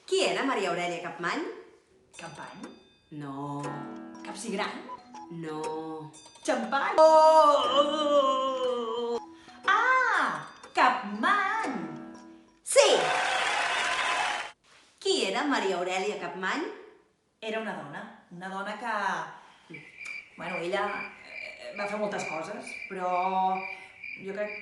Qui era Maria Aurèlia Capmany? Capany? No. Capsigran? No. Xampany? Oh! Ah! Capmany! Sí! Qui era Maria Aurèlia Capmany? Era una dona que... Bueno, ella va fer moltes coses, però jo crec...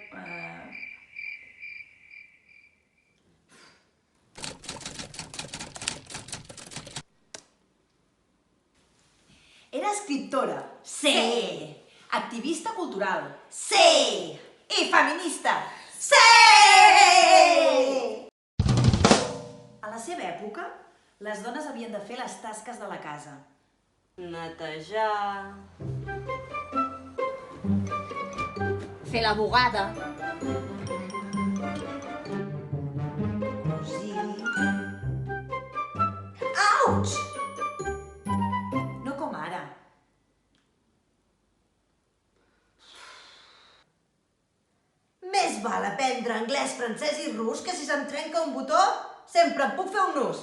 Era escriptora. Sí! Activista cultural. Sí! I feminista. Sí! A la seva època, les dones havien de fer les tasques de la casa. Netejar... Fer la bugada. Cosir... Auts! No com ara. Més val aprendre anglès, francès i rus que si se'm trenca un botó sempre em puc fer un nus.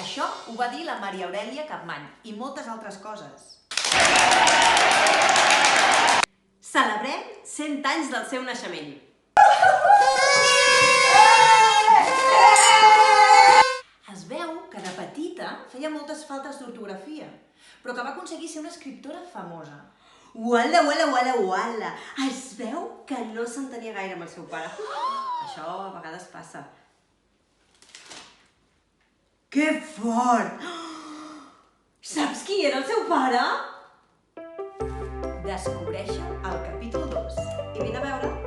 Això ho va dir la Maria Aurèlia Capmany i moltes altres coses. Celebrem 100 anys del seu naixement. Es veu que de petita feia moltes faltes d'ortografia, però que va aconseguir ser una escriptora famosa. Uala, uala, uala, uala. Es veu que no s'entenia gaire amb el seu pare. Això a vegades passa. Que fort! Saps qui era el seu pare? Descobreixen al capítol 2. I vine a veure.